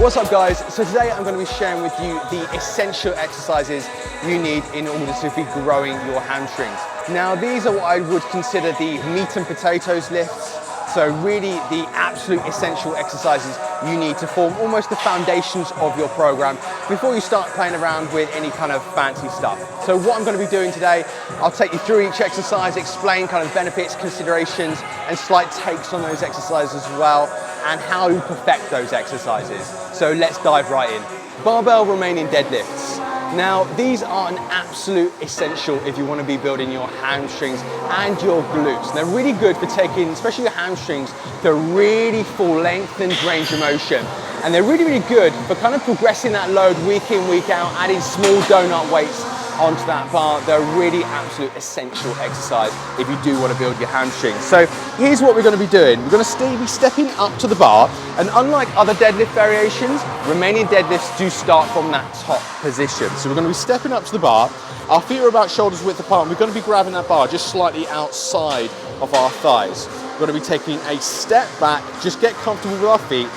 What's up guys? So today I'm going to be sharing with you the essential exercises you need in order to be growing your hamstrings. Now these are what I would consider the meat and potatoes lifts. So really the absolute essential exercises you need to form almost the foundations of your program before you start playing around with any kind of fancy stuff. So what I'm going to be doing today, I'll take you through each exercise, explain kind of benefits, considerations, and slight takes on those exercises as well, and how you perfect those exercises. So let's dive right in. Barbell Romanian deadlifts. Now, these are an absolute essential if you want to be building your hamstrings and your glutes. They're really good for taking, especially your hamstrings, to really full lengthened range of motion. And they're really, really good for kind of progressing that load week in, week out, adding small donut weights onto that bar. They're really absolute essential exercise if you do want to build your hamstrings. So here's what we're going to be doing. We're going to be stepping up to the bar, and unlike other deadlift variations, Romanian deadlifts do start from that top position. So we're going to be stepping up to the bar. Our feet are about shoulders width apart, and we're going to be grabbing that bar just slightly outside of our thighs. We're going to be taking a step back, just get comfortable with our feet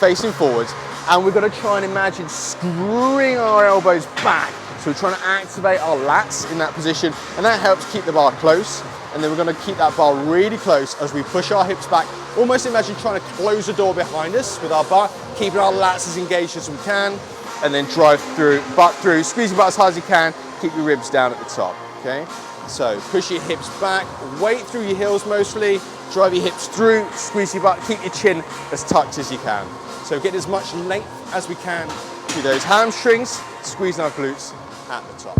facing forwards, and we're going to try and imagine screwing our elbows back. So we're trying to activate our lats in that position, and that helps keep the bar close. And then we're going to keep that bar really close as we push our hips back. Almost imagine trying to close the door behind us with our bar, keeping our lats as engaged as we can, and then drive through, butt through, squeeze your butt as hard as you can, keep your ribs down at the top, okay? So push your hips back, weight through your heels mostly, drive your hips through, squeeze your butt, keep your chin as tucked as you can. So get as much length as we can through those hamstrings, squeezing our glutes at the top.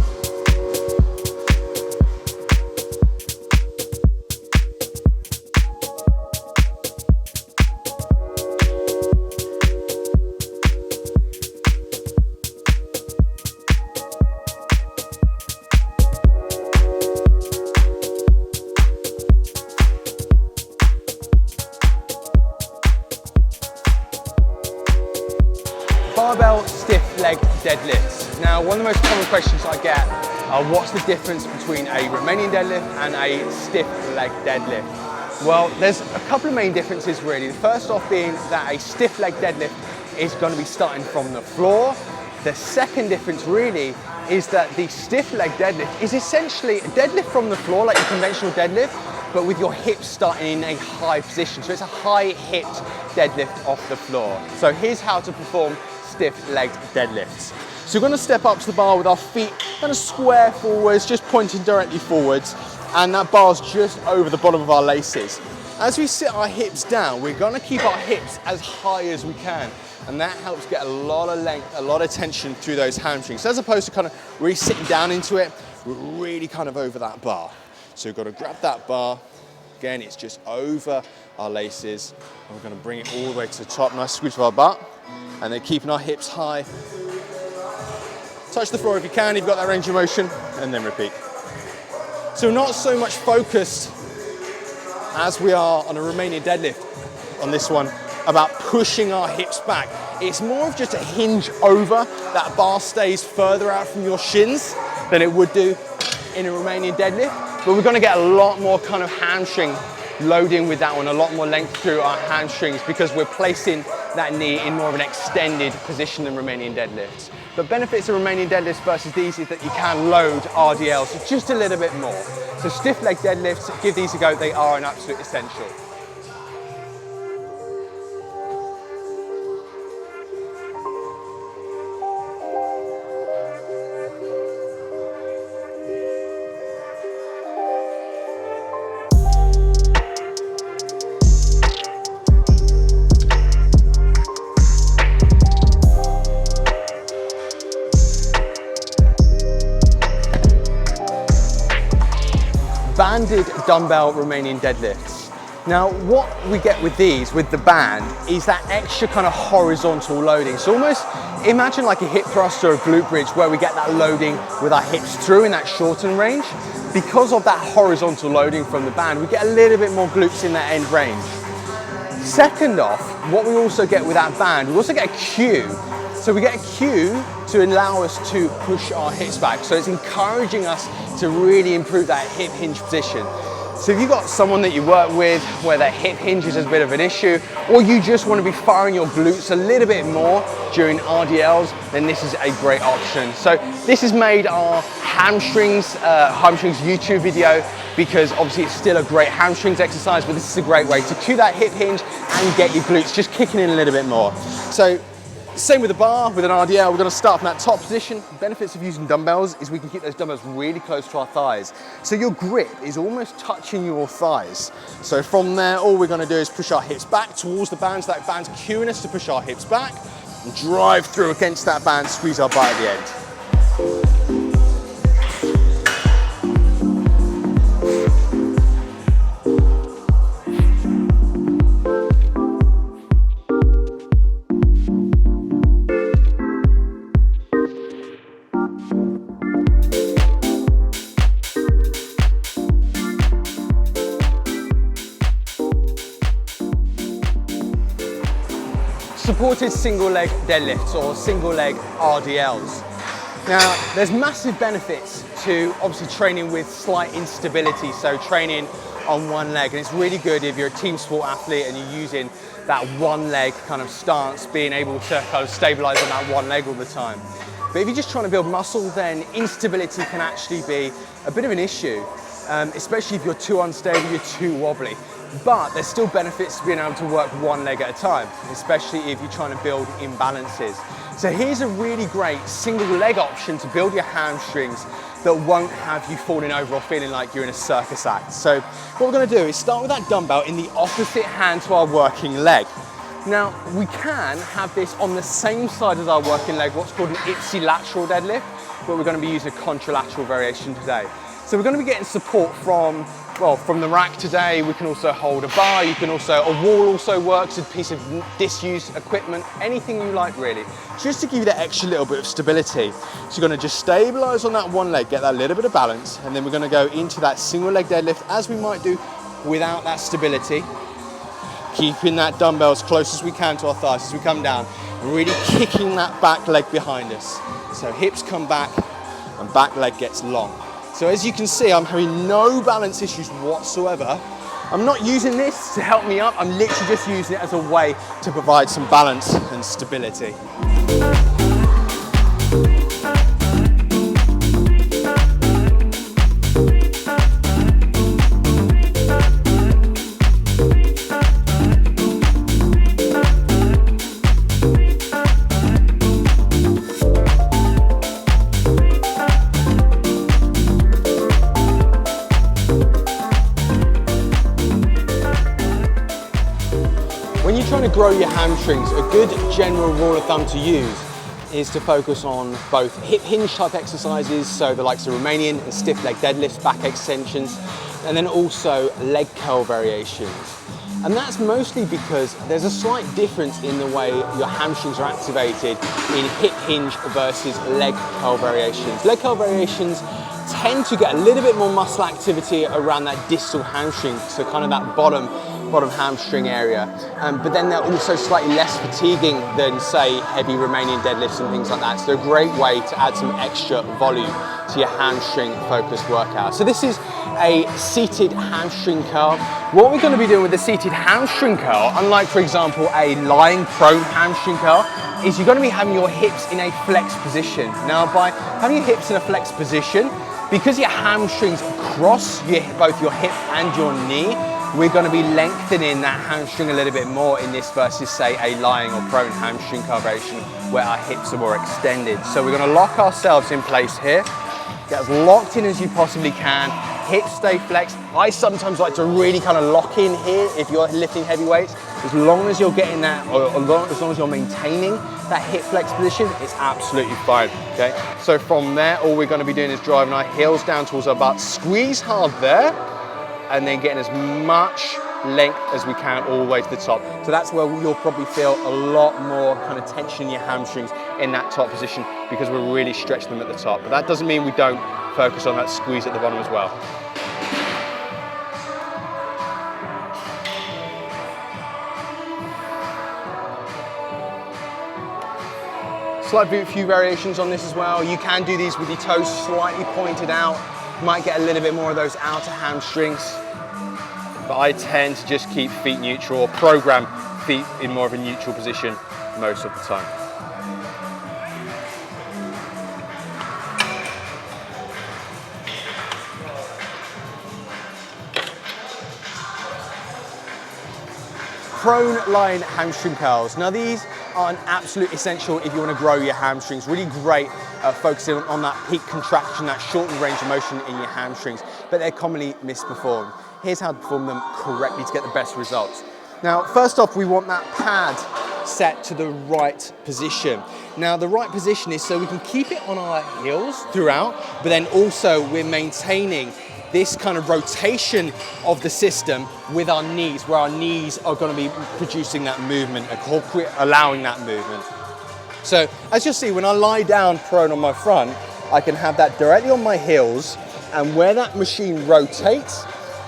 Barbell stiff leg deadlifts. Now, one of the most common questions I get are what's the difference between a Romanian deadlift and a stiff leg deadlift? Well, there's a couple of main differences really. The first off being that a stiff leg deadlift is going to be starting from the floor. The second difference really is that the stiff leg deadlift is essentially a deadlift from the floor, like a conventional deadlift, but with your hips starting in a high position. So it's a high hipped deadlift off the floor. So here's how to perform stiff-legged deadlifts. So we're going to step up to the bar with our feet kind of square forwards, just pointing directly forwards, and that bar's just over the bottom of our laces. As we sit our hips down, we're going to keep our hips as high as we can, and that helps get a lot of length, a lot of tension through those hamstrings. So as opposed to kind of really sitting down into it, we're really kind of over that bar. So we've got to grab that bar. Again, it's just over our laces, and we're going to bring it all the way to the top. Nice squeeze of our butt. And then keeping our hips high. Touch the floor if you can, you've got that range of motion, and then repeat. So not so much focused as we are on a Romanian deadlift on this one about pushing our hips back. It's more of just a hinge over, that bar stays further out from your shins than it would do in a Romanian deadlift, but we're gonna get a lot more kind of hamstring loading with that one, a lot more length through our hamstrings because we're placing that knee in more of an extended position than Romanian deadlifts. But benefits of Romanian deadlifts versus these is that you can load RDLs just a little bit more. So stiff leg deadlifts, give these a go, they are an absolute essential. Banded dumbbell Romanian deadlifts. Now what we get with these, with the band, is that extra kind of horizontal loading. So almost imagine like a hip thrust or a glute bridge where we get that loading with our hips through in that shortened range. Because of that horizontal loading from the band, we get a little bit more glutes in that end range. Second off, what we also get with that band, we also get a cue. So we get a cue to allow us to push our hips back. So it's encouraging us to really improve that hip hinge position. So if you've got someone that you work with where their hip hinge is a bit of an issue, or you just want to be firing your glutes a little bit more during RDLs, then this is a great option. So this has made our hamstrings YouTube video, because obviously it's still a great hamstrings exercise, but this is a great way to cue that hip hinge and get your glutes just kicking in a little bit more. So same with the bar, with an RDL, we're going to start from that top position. The benefits of using dumbbells is we can keep those dumbbells really close to our thighs. So your grip is almost touching your thighs. So from there, all we're going to do is push our hips back towards the band, so that band's cueing us to push our hips back, and drive through against that band, squeeze our butt at the end. Supported single leg deadlifts or single leg RDLs. Now, there's massive benefits to obviously training with slight instability, so training on one leg, and it's really good if you're a team sport athlete and you're using that one leg kind of stance, being able to kind of stabilize on that one leg all the time. But if you're just trying to build muscle, then instability can actually be a bit of an issue, especially if you're too unstable, you're too wobbly. But there's still benefits to being able to work one leg at a time, especially if you're trying to build imbalances. So here's a really great single leg option to build your hamstrings that won't have you falling over or feeling like you're in a circus act. So what we're going to do is start with that dumbbell in the opposite hand to our working leg. Now, we can have this on the same side as our working leg, what's called an ipsilateral deadlift, but we're going to be using a contralateral variation today. So we're going to be getting support from the rack today. We can also hold a bar, a wall also works, a piece of disused equipment, anything you like really, just to give you that extra little bit of stability. So you're going to just stabilize on that one leg, get that little bit of balance, and then we're going to go into that single leg deadlift as we might do without that stability, keeping that dumbbell as close as we can to our thighs as we come down, and really kicking that back leg behind us. So hips come back and back leg gets long. So as you can see, I'm having no balance issues whatsoever. I'm not using this to help me up, I'm literally just using it as a way to provide some balance and stability. When you're trying to grow your hamstrings, a good general rule of thumb to use is to focus on both hip hinge type exercises, so the likes of Romanian and stiff leg deadlifts, back extensions, and then also leg curl variations. And that's mostly because there's a slight difference in the way your hamstrings are activated in hip hinge versus leg curl variations. Leg curl variations tend to get a little bit more muscle activity around that distal hamstring, so kind of that bottom hamstring area, but then they're also slightly less fatiguing than, say, heavy Romanian deadlifts and things like that. So they're a great way to add some extra volume to your hamstring focused workout. So this is a seated hamstring curl. What we're going to be doing with the seated hamstring curl, unlike for example a lying prone hamstring curl, is you're going to be having your hips in a flexed position. Now, by having your hips in a flexed position, because your hamstrings cross both your hip and your knee, we're going to be lengthening that hamstring a little bit more in this versus, say, a lying or prone hamstring curl variation where our hips are more extended. So we're going to lock ourselves in place here, get as locked in as you possibly can, hips stay flexed. I sometimes like to really kind of lock in here if you're lifting heavy weights. As long as you're getting that, or as long as you're maintaining that hip flex position, it's absolutely fine, okay? So from there, all we're going to be doing is driving our heels down towards our butt, squeeze hard there, and then getting as much length as we can all the way to the top. So that's where you'll probably feel a lot more kind of tension in your hamstrings in that top position, because we're really stretching them at the top. But that doesn't mean we don't focus on that squeeze at the bottom as well. Slight few variations on this as well. You can do these with your toes slightly pointed out. You might get a little bit more of those outer hamstrings, but I tend to just keep feet neutral or program feet in more of a neutral position most of the time. Prone line hamstring curls. Now these are an absolute essential if you want to grow your hamstrings. Really great at focusing on that peak contraction, that shortened range of motion in your hamstrings, but they're commonly misperformed. Here's how to perform them correctly to get the best results. Now, first off, we want that pad set to the right position. Now, the right position is so we can keep it on our heels throughout, but then also we're maintaining this kind of rotation of the system with our knees, where our knees are going to be producing that movement, allowing that movement. So as you'll see, when I lie down prone on my front, I can have that directly on my heels, and where that machine rotates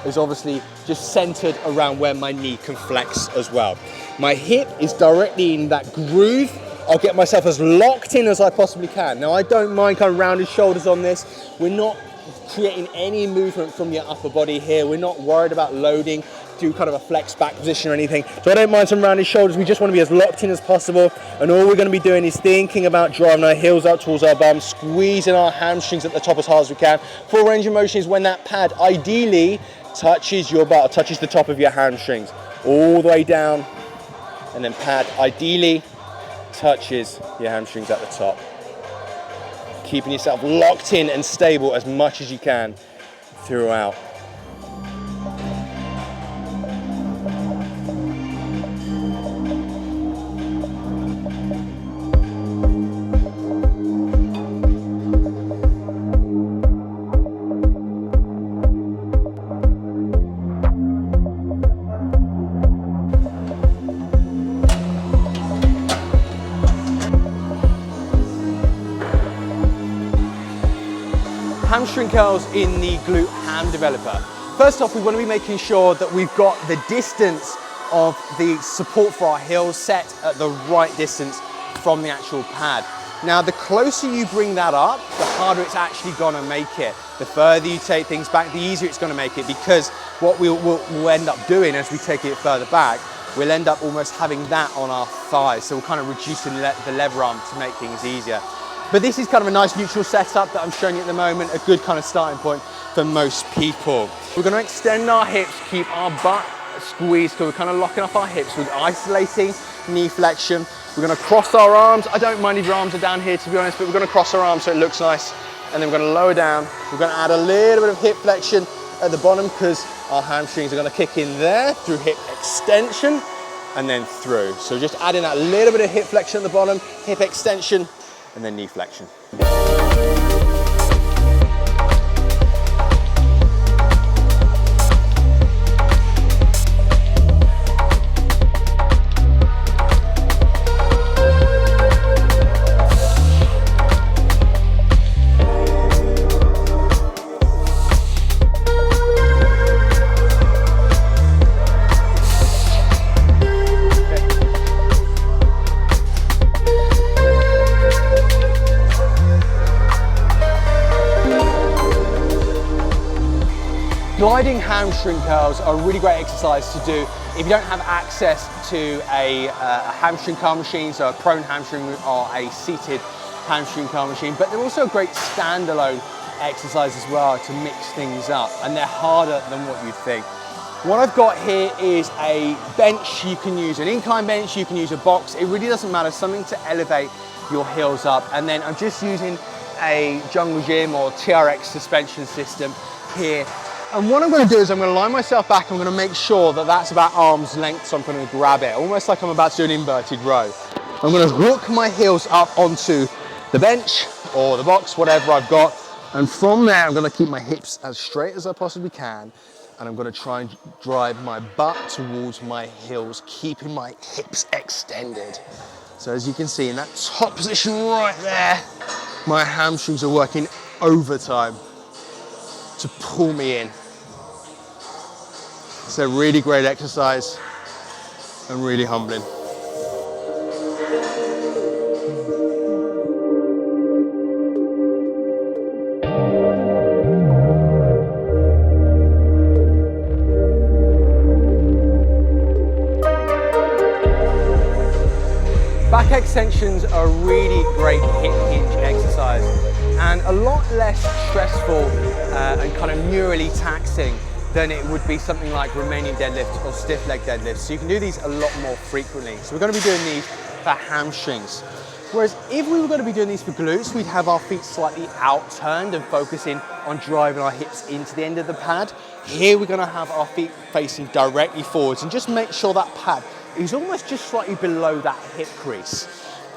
is obviously just centered around where my knee can flex as well. My hip is directly in that groove. I'll get myself as locked in as I possibly can. Now I don't mind kind of rounded shoulders on this. We're not creating any movement from your upper body here. We're not worried about loading through kind of a flex back position or anything. So I don't mind some rounded shoulders. We just want to be as locked in as possible. And all we're going to be doing is thinking about driving our heels up towards our bum, squeezing our hamstrings at the top as hard as we can. Full range of motion is when that pad ideally touches your butt, touches the top of your hamstrings, all the way down, and then pad ideally touches your hamstrings at the top. Keeping yourself locked in and stable as much as you can throughout. Hamstring curls in the glute ham developer. First off, we want to be making sure that we've got the distance of the support for our heels set at the right distance from the actual pad. Now, the closer you bring that up, the harder it's actually going to make it. The further you take things back, the easier it's going to make it, because what we'll end up doing as we take it further back, we'll end up almost having that on our thighs. So we're kind of reducing the lever arm to make things easier. But this is kind of a nice neutral setup that I'm showing you at the moment, a good kind of starting point for most people. We're going to extend our hips, keep our butt squeezed, so we're kind of locking up our hips with isolating knee flexion. We're going to cross our arms. I don't mind if your arms are down here, to be honest, but we're going to cross our arms so it looks nice. And then we're going to lower down. We're going to add a little bit of hip flexion at the bottom, because our hamstrings are going to kick in there through hip extension and then through. So just adding that little bit of hip flexion at the bottom, hip extension, and then knee flexion. Gliding hamstring curls are a really great exercise to do if you don't have access to a hamstring curl machine, so a prone hamstring or a seated hamstring curl machine, but they're also a great standalone exercise as well to mix things up, and they're harder than what you'd think. What I've got here is a bench. You can use an incline bench, you can use a box, it really doesn't matter, something to elevate your heels up. And then I'm just using a Jungle Gym or TRX suspension system here. And what I'm going to do is I'm going to lie myself back. I'm going to make sure that that's about arm's length, so I'm going to grab it, almost like I'm about to do an inverted row. I'm going to hook my heels up onto the bench or the box, whatever I've got, and from there I'm going to keep my hips as straight as I possibly can, and I'm going to try and drive my butt towards my heels, keeping my hips extended. So as you can see in that top position right there, my hamstrings are working overtime to pull me in. It's a really great exercise and really humbling. Back extensions are a really great hip hinge exercise and a lot less stressful and kind of neurally taxing than it would be something like Romanian deadlift or stiff leg deadlift. So you can do these a lot more frequently. So we're going to be doing these for hamstrings. Whereas if we were going to be doing these for glutes, we'd have our feet slightly out-turned and focusing on driving our hips into the end of the pad. Here we're going to have our feet facing directly forwards and just make sure that pad is almost just slightly below that hip crease.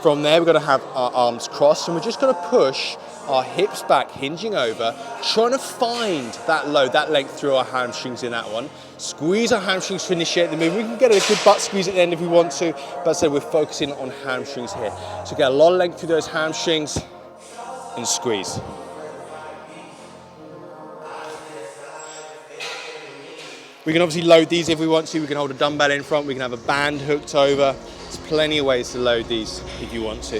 From there, we're going to have our arms crossed and we're just going to push our hips back, hinging over, trying to find that load, that length through our hamstrings in that one. Squeeze our hamstrings to initiate the move. We can get a good butt squeeze at the end if we want to, but as I said, we're focusing on hamstrings here. So get a lot of length through those hamstrings and squeeze. We can obviously load these if we want to. We can hold a dumbbell in front. We can have a band hooked over. There's plenty of ways to load these if you want to.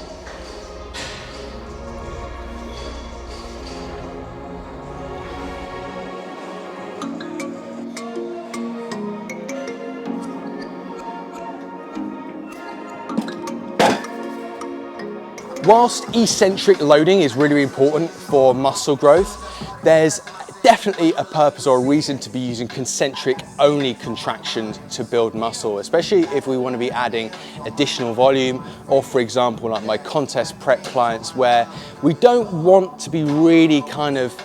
Whilst eccentric loading is really important for muscle growth, there's definitely a purpose or a reason to be using concentric only contractions to build muscle, especially if we want to be adding additional volume, or for example like my contest prep clients where we don't want to be really kind of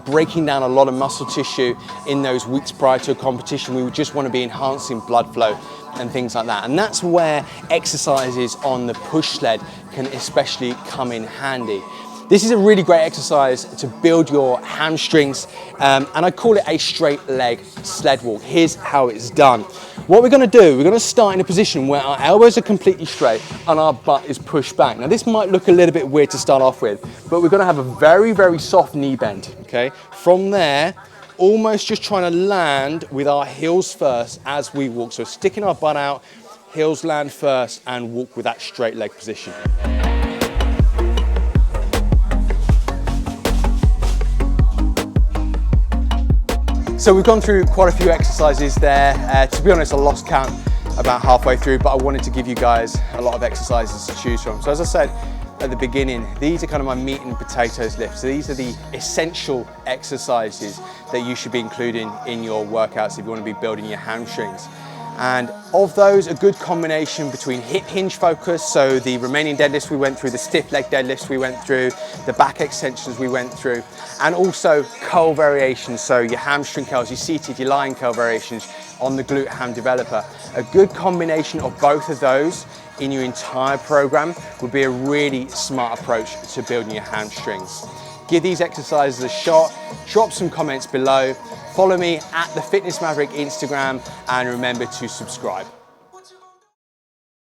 breaking down a lot of muscle tissue in those weeks prior to a competition. We would just want to be enhancing blood flow and things like that. And that's where exercises on the push sled can especially come in handy. This is a really great exercise to build your hamstrings, and I call it a straight leg sled walk. Here's how it's done. What we're going to do, we're going to start in a position where our elbows are completely straight and our butt is pushed back. Now this might look a little bit weird to start off with, but we're going to have a very, very soft knee bend, okay? From there, almost just trying to land with our heels first as we walk. So sticking our butt out, heels land first, and walk with that straight leg position. So we've gone through quite a few exercises there. To be honest, I lost count about halfway through, but I wanted to give you guys a lot of exercises to choose from. So as I said at the beginning, these are kind of my meat and potatoes lifts. So these are the essential exercises that you should be including in your workouts if you want to be building your hamstrings. And of those, a good combination between hip hinge focus, so the Romanian deadlifts we went through, the stiff leg deadlifts we went through, the back extensions we went through, and also curl variations, so your hamstring curls, your seated, your lying curl variations on the glute ham developer. A good combination of both of those in your entire program would be a really smart approach to building your hamstrings. Give these exercises a shot, drop some comments below, follow me at the Fitness Maverick Instagram, and remember to subscribe.